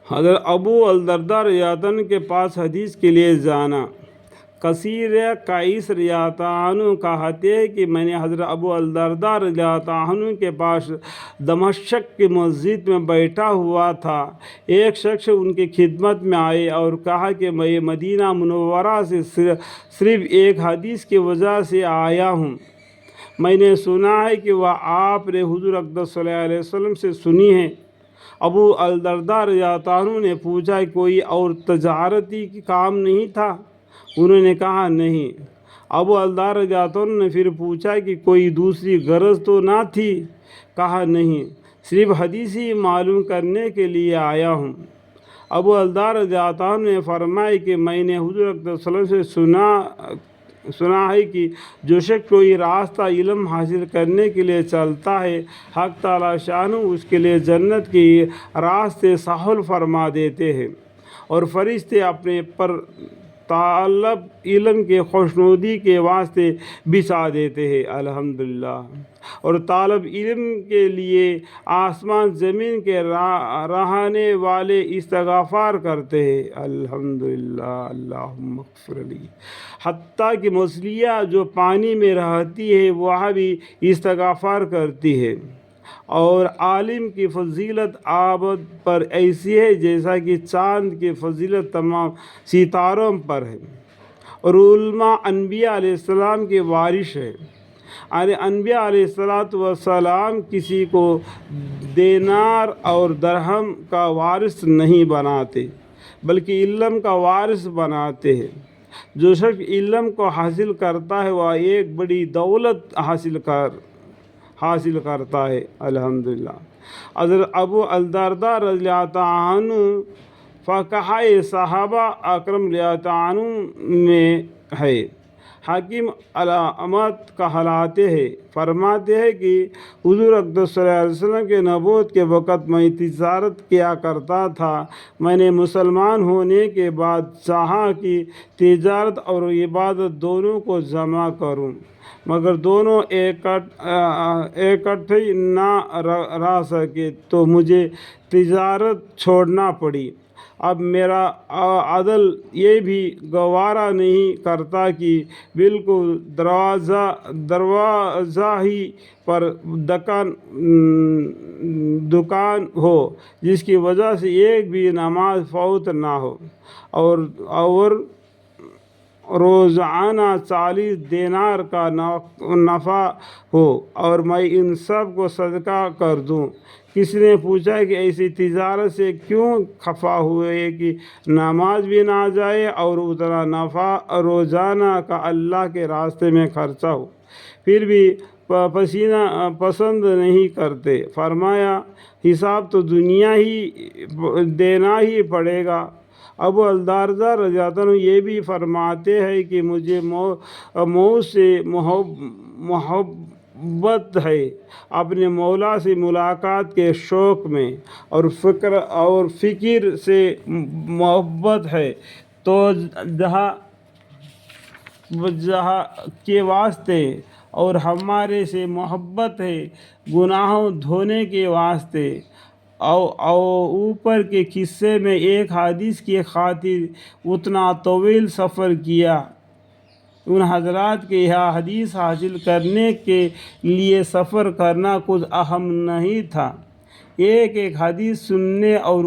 حضرت ابو الدرداء رضی اللہ عنہ کے پاس حدیث کے لیے جانا۔ کثیر قیس رضی اللہ عنہ کہتے ہیں کہ میں نے حضرت ابو الدرداء رضی اللہ عنہ کے پاس دمشق کی مسجد میں بیٹھا ہوا تھا۔ ایک شخص ان کی خدمت میں آئے اور کہا کہ میں مدینہ منورہ سے صرف ایک حدیث کی وجہ سے آیا ہوں۔ میں نے سنا ہے کہ وہ آپ نے حضور اقدس صلی اللہ علیہ وسلم سے سنی ہے۔ ابو الدرداء رضی اللہ عنہ نے پوچھا کوئی اور تجارتی کام نہیں تھا؟ انہوں نے کہا نہیں۔ ابو الدرداء رضی اللہ عنہ نے پھر پوچھا کہ کوئی دوسری غرض تو نہ تھی؟ کہا نہیں، صرف حدیث ہی معلوم کرنے کے لیے آیا ہوں۔ ابو الدرداء رضی اللہ عنہ نے فرمایا کہ میں نے حضور اقدس صلی اللہ علیہ وسلم سے سنا ہے کہ جو شخص کوئی راستہ علم حاصل کرنے کے لیے چلتا ہے، حق تعالی شانہ اس کے لیے جنت کے راستے سہل فرما دیتے ہیں، اور فرشتے اپنے پر طالب علم کے خوشنودی کے واسطے بچھا دیتے ہیں۔ الحمدللہ۔ اور طالب علم کے لیے آسمان زمین کے رہنے والے استغفار کرتے ہیں۔ الحمدللہ، اللہم اغفر لی۔ حتیٰ کہ مچھلیاں جو پانی میں رہتی ہے وہ بھی استغفار کرتی ہے۔ اور عالم کی فضیلت عابد پر ایسی ہے جیسا کہ چاند کی فضیلت تمام ستاروں پر ہے۔ اور علماء انبیاء علیہ السلام کے وارث ہیں۔ انبیاء علیہ السلام کسی کو دینار اور درہم کا وارث نہیں بناتے بلکہ علم کا وارث بناتے ہیں۔ جو شخص علم کو حاصل کرتا ہے وہ ایک بڑی دولت حاصل کرتا ہے۔ الحمدللہ۔ حضرت ابو الدرداء رضی اللہ عنہ فقہاء صحابہ اکرام رضی اللہ عنہ میں ہے۔ حکیم علامت کہلاتے ہیں۔ فرماتے ہیں کہ حضور اقدس صلی اللہ علیہ وسلم کے نبوت کے وقت میں تجارت کیا کرتا تھا۔ میں نے مسلمان ہونے کے بعد چاہا کہ تجارت اور عبادت دونوں کو جمع کروں، مگر دونوں اکٹھے نہ رہ سکے تو مجھے تجارت چھوڑنا پڑی۔ اب میرا عدل یہ بھی گوارا نہیں کرتا کہ بالکل دروازہ ہی پر دکان ہو جس کی وجہ سے ایک بھی نماز فوت نہ ہو، اور روزانہ 40 دینار کا نفع ہو اور میں ان سب کو صدقہ کر دوں۔ کسی نے پوچھا کہ ایسی تجارت سے کیوں خفا ہوئے کہ نماز بھی نہ جائے اور اتنا نفع روزانہ کا اللہ کے راستے میں خرچہ ہو، پھر بھی پسینہ پسند نہیں کرتے؟ فرمایا حساب تو دنیا ہی دینا ہی پڑے گا۔ ابو الدرداء رضی اللہ عنہ یہ بھی فرماتے ہیں کہ مجھے موت سے محبت ہے، اپنے مولا سے ملاقات کے شوق میں، اور فکر سے محبت ہے تو جہاں کے واسطے، اور ہمارے سے محبت ہے گناہوں دھونے کے واسطے۔ اوپر کے قصے میں ایک حدیث کی خاطر اتنا طویل سفر کیا۔ ان حضرات کے یہاں حدیث حاصل کرنے کے لیے سفر کرنا کچھ اہم نہیں تھا۔ ایک حدیث سننے اور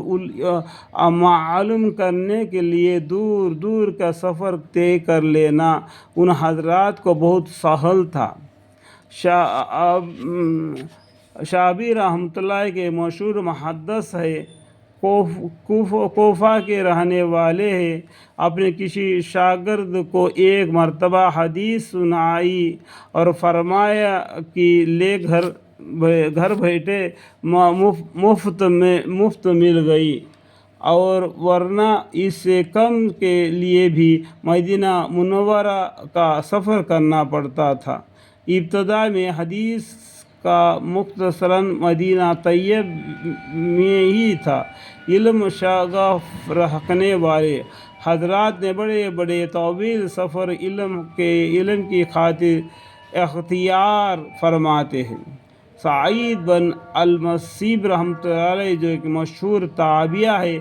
معلوم کرنے کے لیے دور دور کا سفر طے کر لینا ان حضرات کو بہت سہل تھا۔ شعبی رحمۃ اللہ کے مشہور محدث ہے، کوفہ کے رہنے والے ہیں۔ اپنے کسی شاگرد کو ایک مرتبہ حدیث سنائی اور فرمایا کہ لے گھر بیٹھے مفت مل گئی، اور ورنہ اس سے کم کے لیے بھی مدینہ منورہ کا سفر کرنا پڑتا تھا۔ ابتدا میں حدیث کا مختصراً مدینہ طیب میں ہی تھا۔ علم شغف رکھنے والے حضرات نے بڑے بڑے طویل سفر علم کی خاطر اختیار فرماتے ہیں۔ سعید بن المسیب رحمۃ اللہ علیہ جو ایک مشہور تابعہ ہے،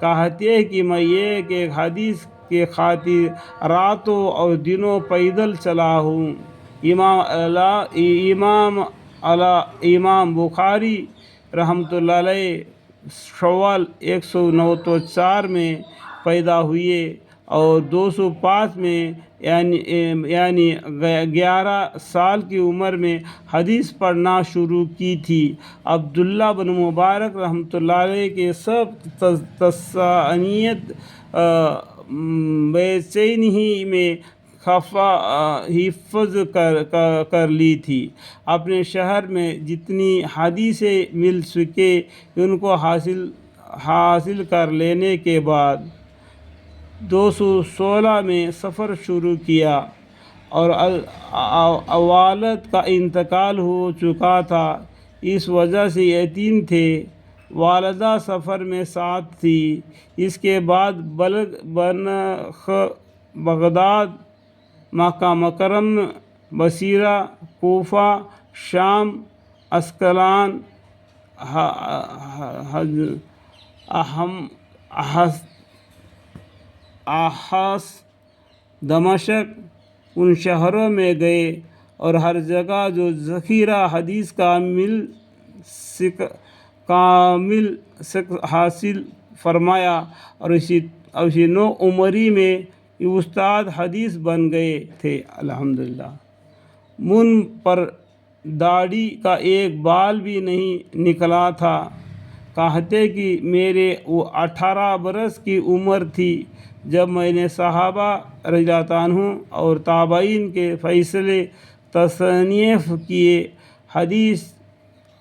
کہتے ہیں کہ میں ایک حدیث کے خاطر راتوں اور دنوں پیدل چلا ہوں۔ امام بخاری رحمۃ اللہ علیہ شوال 194 میں پیدا ہوئے اور 205 میں یعنی 11 سال کی عمر میں حدیث پڑھنا شروع کی تھی۔ عبداللہ بن مبارک رحمۃ اللہ علیہ کے سب تصانیت بیچین ہی میں حفظ کر لی تھی۔ اپنے شہر میں جتنی حدیثیں مل سکے ان کو حاصل کر لینے کے بعد 216 میں سفر شروع کیا اور والد کا انتقال ہو چکا تھا، اس وجہ سے یتیم تھے۔ والدہ سفر میں ساتھ تھی۔ اس کے بعد بلخ، بغداد، مکہ مکرمہ، بصرہ، کوفہ، شام، اسقلان، احس، دمشق، ان شہروں میں گئے اور ہر جگہ جو ذخیرہ حدیث کا کامل حاصل فرمایا اور اسی نو عمری میں استاد حدیث بن گئے تھے۔ الحمدللہ۔ منہ پر داڑھی کا ایک بال بھی نہیں نکلا تھا۔ کہتے کہ میرے وہ 18 برس کی عمر تھی جب میں نے صحابہ رضی اللہ عنہ اور تابعین کے فیصلے تصنیف کیے۔ حدیث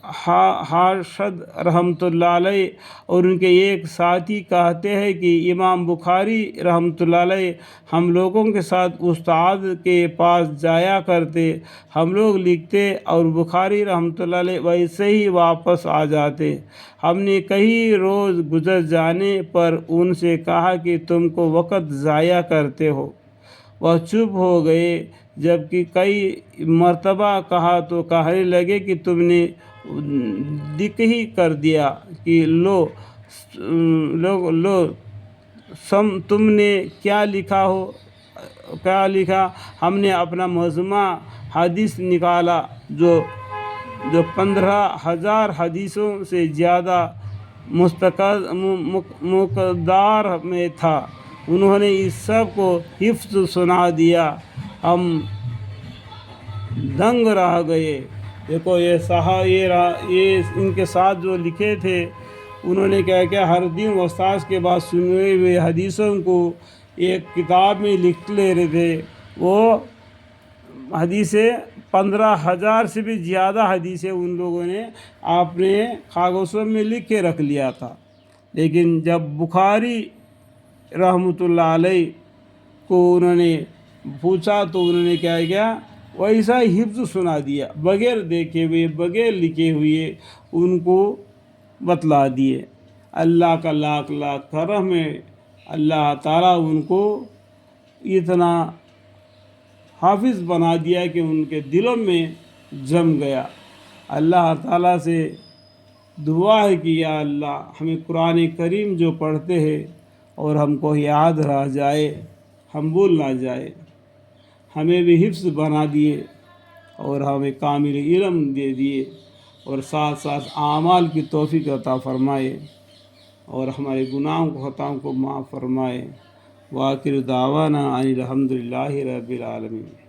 حارشد رحمۃ اللہ علیہ اور ان کے ایک ساتھی کہتے ہیں کہ امام بخاری رحمۃ اللہ علیہ ہم لوگوں کے ساتھ استاد کے پاس جایا کرتے، ہم لوگ لکھتے اور بخاری رحمۃ اللہ علیہ ویسے ہی واپس آ جاتے۔ ہم نے کئی روز گزر جانے پر ان سے کہا کہ تم کو وقت ضائع کرتے ہو۔ وہ چپ ہو گئے۔ جبکہ کئی مرتبہ کہا تو کہنے لگے کہ تم نے دکھ ہی کر دیا کہ تم نے کیا لکھا۔ ہم نے اپنا مجموعہ حدیث نکالا جو 15,000 حدیثوں سے زیادہ مقدار میں تھا۔ انہوں نے اس سب کو حفظ سنا دیا۔ ہم دنگ رہ گئے۔ دیکھو یہ ان کے ساتھ جو لکھے تھے انہوں نے کیا ہر دن استاذ کے بعد سنے ہوئے حدیثوں کو ایک کتاب میں لکھ لے رہے تھے۔ وہ حدیثیں 15,000 سے بھی زیادہ حدیثیں ان لوگوں نے اپنے کاغذوں میں لکھ کے رکھ لیا تھا۔ لیکن جب بخاری رحمۃ اللہ علیہ کو انہوں نے پوچھا تو انہوں نے کیا ویسا حفظ سنا دیا، بغیر دیکھے ہوئے، بغیر لکھے ہوئے ان کو بتلا دیے۔ اللہ کا لاکھ لاکھ کرم ہے، اللہ تعالیٰ ان کو اتنا حافظ بنا دیا کہ ان کے دلوں میں جم گیا۔ اللہ تعالیٰ سے دعا ہے کہ یا اللہ ہمیں قرآن کریم جو پڑھتے ہیں اور ہم کو یاد رہ جائے، ہم بھول نہ جائے، ہمیں بھی حفظ بنا دیے اور ہمیں کامل علم دے دیے اور ساتھ ساتھ اعمال کی توفیق عطا فرمائے اور ہمارے گناہوں کو خطاؤں کو معاف فرمائے۔ وآخر دعوانا ان الحمد للہ رب العالمین۔